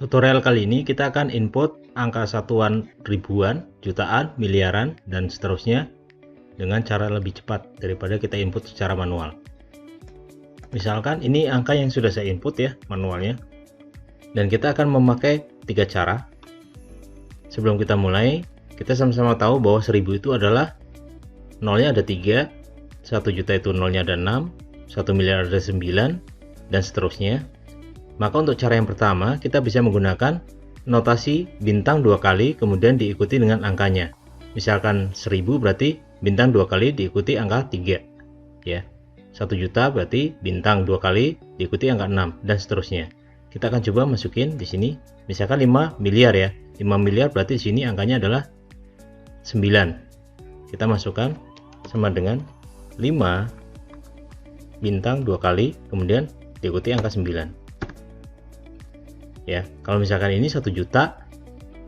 Tutorial kali ini kita akan input angka satuan ribuan, jutaan, miliaran, dan seterusnya dengan cara lebih cepat daripada kita input secara manual. Misalkan ini angka yang sudah saya input ya manualnya, dan kita akan memakai 3 cara. Sebelum kita mulai, kita sama-sama tahu bahwa 1000 itu adalah nolnya ada 3, 1 juta itu nolnya ada 6, 1 miliar ada 9, dan seterusnya. Maka untuk cara yang pertama, kita bisa menggunakan notasi bintang 2 kali kemudian diikuti dengan angkanya. Misalkan 1000 berarti bintang 2 kali diikuti angka 3 ya. 1 juta berarti bintang 2 kali diikuti angka 6 dan seterusnya. Kita akan coba masukin di sini misalkan 5 miliar ya. 5 miliar berarti di sini angkanya adalah 9. Kita masukkan sama dengan 5 bintang 2 kali kemudian diikuti angka 9. Ya, kalau misalkan ini 1 juta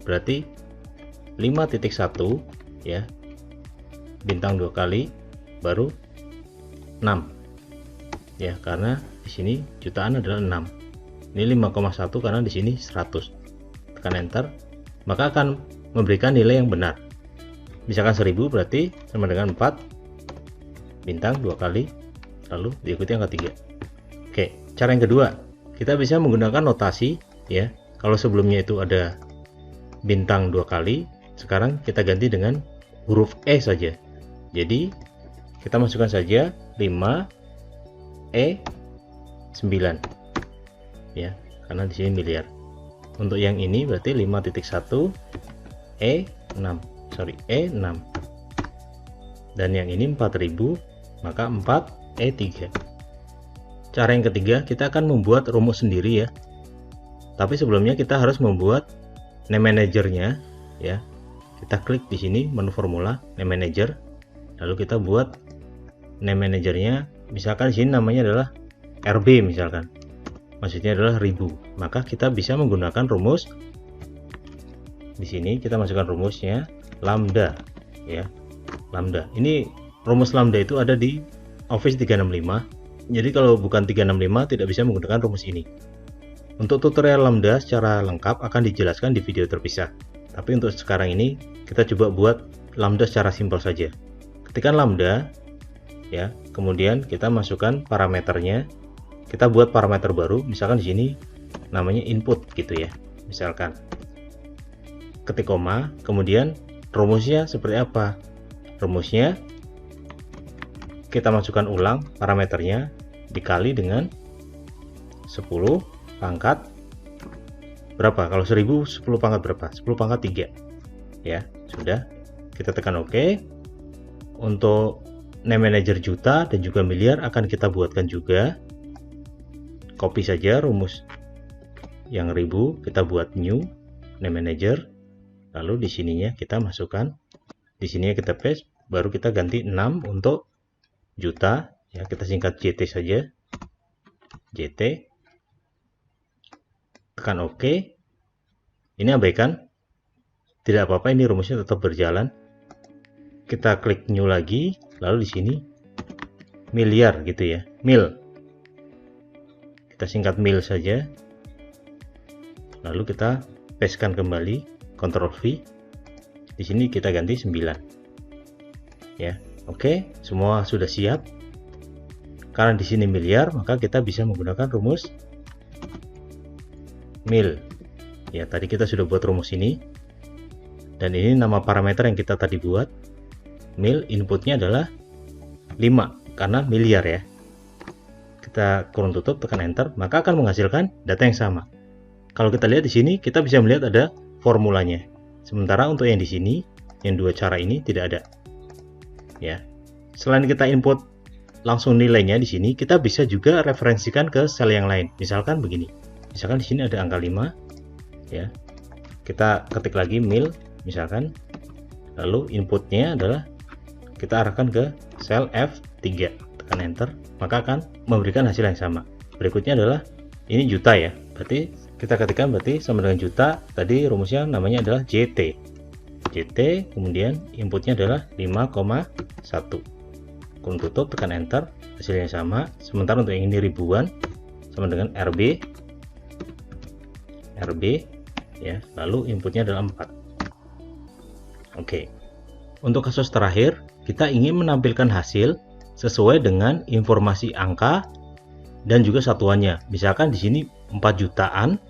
berarti 5.1 ya, bintang 2 kali baru 6 ya, karena di sini jutaan adalah 6. Ini 5,1 karena di sini 100. Tekan enter, maka akan memberikan nilai yang benar. Misalkan 1000 berarti sama dengan 4 bintang 2 kali lalu diikuti angka 3. Oke, cara yang kedua, kita bisa menggunakan notasi ya. Kalau sebelumnya itu ada bintang 2 kali, sekarang kita ganti dengan huruf E saja. Jadi kita masukkan saja 5 E 9 ya, karena di sini miliar. Untuk yang ini berarti 5.1 E 6 dan yang ini 4000 maka 4 E 3. Cara yang ketiga, kita akan membuat rumus sendiri ya. Tapi sebelumnya kita harus membuat name manajernya ya. Kita klik di sini menu formula name manager, lalu kita buat name manajernya. Misalkan di sini namanya adalah RB misalkan, maksudnya adalah 1000. Maka kita bisa menggunakan rumus. Di sini kita masukkan rumusnya lambda ya. Lambda. Ini rumus lambda itu ada di Office 365. Jadi kalau bukan 365 tidak bisa menggunakan rumus ini. Untuk tutorial lambda secara lengkap akan dijelaskan di video terpisah. Tapi untuk sekarang ini kita coba buat lambda secara simpel saja. Ketikkan lambda ya, kemudian kita masukkan parameternya. Kita buat parameter baru, misalkan di sini namanya input gitu ya. Misalkan ketik koma, kemudian rumusnya seperti apa? Rumusnya kita masukkan ulang parameternya dikali dengan 10 pangkat berapa? Kalau 1000 10 pangkat berapa? 10 pangkat 3 ya. Sudah, kita tekan OK. Untuk name manager juta dan juga miliar akan kita buatkan juga. Copy saja rumus yang 1000, kita buat new name manager, lalu di sininya kita masukkan, di sininya kita paste, baru kita ganti 6 untuk juta ya. Kita singkat JT saja, JT. Tekan OK. Ini abaikan, tidak apa-apa, ini rumusnya tetap berjalan. Kita klik new lagi, lalu di sini miliar gitu ya, mil. Kita singkat mil saja, lalu kita pastekan kembali, Ctrl V. Di sini kita ganti 9 ya. Oke, semua sudah siap. Karena di sini miliar, maka kita bisa menggunakan rumus mil ya. Tadi kita sudah buat rumus ini, dan ini nama parameter yang kita tadi buat. Mil inputnya adalah 5 karena miliar ya. Kita kurung tutup, tekan enter, maka akan menghasilkan data yang sama. Kalau kita lihat di sini, kita bisa melihat ada formulanya. Sementara untuk yang di sini, yang dua cara ini tidak ada ya. Selain kita input langsung nilainya di sini, kita bisa juga referensikan ke sel yang lain. Misalkan begini. Misalkan di sini ada angka 5 ya. Kita ketik lagi mil misalkan. Lalu inputnya adalah kita arahkan ke sel F3. Tekan enter, maka akan memberikan hasil yang sama. Berikutnya adalah ini juta ya. Berarti kita ketikkan berarti sama dengan juta. Tadi rumusnya namanya adalah JT. JT, kemudian inputnya adalah 5,1. Kurung tutup, tekan enter, hasilnya sama. Sementara untuk yang ini ribuan sama dengan RB RB ya, lalu inputnya adalah 4. Oke. Untuk kasus terakhir, kita ingin menampilkan hasil sesuai dengan informasi angka dan juga satuannya. Misalkan di sini 4 jutaan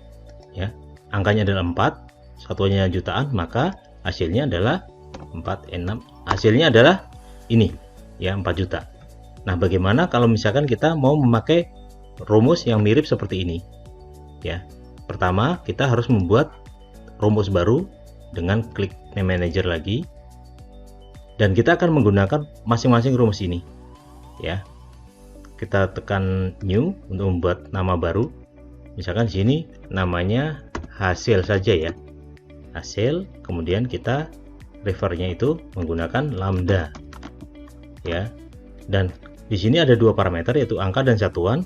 ya, angkanya adalah 4, satuannya jutaan, maka hasilnya adalah 4N6. Hasilnya adalah ini ya, 4 juta. Nah, bagaimana kalau misalkan kita mau memakai rumus yang mirip seperti ini? Ya. Pertama, kita harus membuat rumus baru dengan klik name manager lagi. Dan kita akan menggunakan masing-masing rumus ini. Ya. Kita tekan new untuk membuat nama baru. Misalkan di sini namanya hasil saja ya. Hasil, kemudian kita refernya itu menggunakan lambda. Ya. Dan di sini ada dua parameter, yaitu angka dan satuan.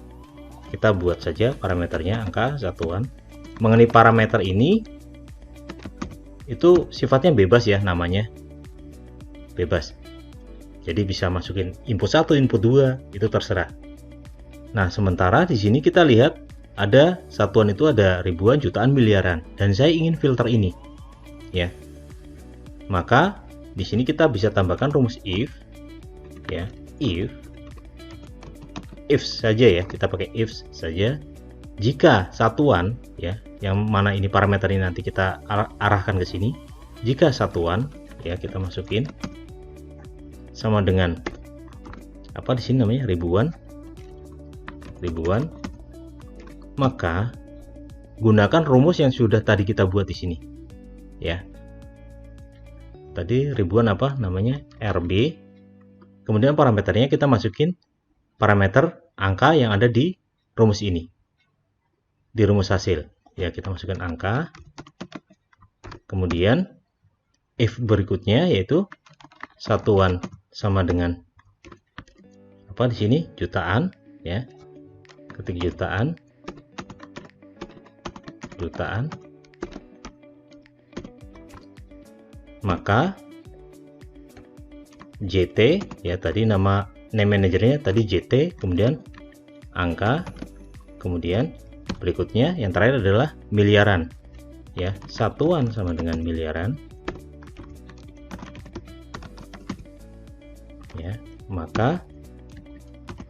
Kita buat saja parameternya angka, satuan. Mengenai parameter ini itu sifatnya bebas ya, namanya bebas. Jadi bisa masukin input 1, input 2, itu terserah. Nah, sementara di sini kita lihat ada satuan itu ada ribuan, jutaan, miliaran, dan saya ingin filter ini. Ya. Maka di sini kita bisa tambahkan rumus if ya, if saja ya, kita pakai if saja. Jika satuan ya, yang mana ini parameternya nanti kita arahkan ke sini. Jika satuan ya, kita masukin sama dengan apa di sini namanya ribuan, maka gunakan rumus yang sudah tadi kita buat di sini ya. Tadi ribuan apa namanya, RB, kemudian parameternya kita masukin parameter angka yang ada di rumus ini, di rumus hasil ya. Kita masukkan angka, kemudian if berikutnya yaitu satuan sama dengan apa di sini, jutaan ya. Ketik jutaan, maka JT ya, tadi nama name manajernya tadi JT, kemudian angka, kemudian berikutnya yang terakhir adalah miliaran ya, satuan sama dengan miliaran ya. Maka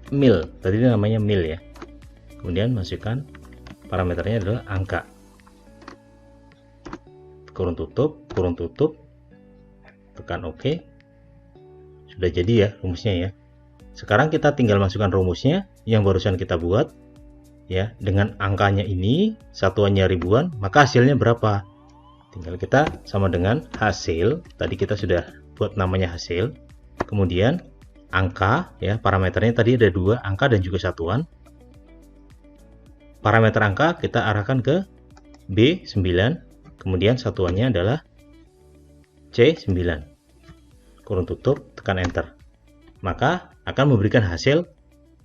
mil, tadi namanya mil ya, kemudian masukkan parameternya adalah angka, kurung tutup, tekan OK. Sudah jadi ya rumusnya ya. Sekarang kita tinggal masukkan rumusnya yang barusan kita buat ya, dengan angkanya ini, satuannya ribuan, maka hasilnya berapa? Tinggal kita sama dengan hasil, tadi kita sudah buat namanya hasil, kemudian angka ya, parameternya tadi ada dua, angka dan juga satuan. Parameter angka kita arahkan ke B9, kemudian satuannya adalah C9, kurung tutup, tekan enter, maka akan memberikan hasil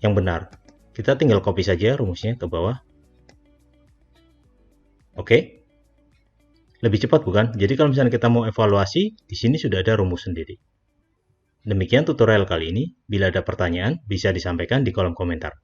yang benar. Kita tinggal copy saja rumusnya ke bawah. Oke. Lebih cepat bukan? Jadi kalau misalnya kita mau evaluasi, di sini sudah ada rumus sendiri. Demikian tutorial kali ini. Bila ada pertanyaan, bisa disampaikan di kolom komentar.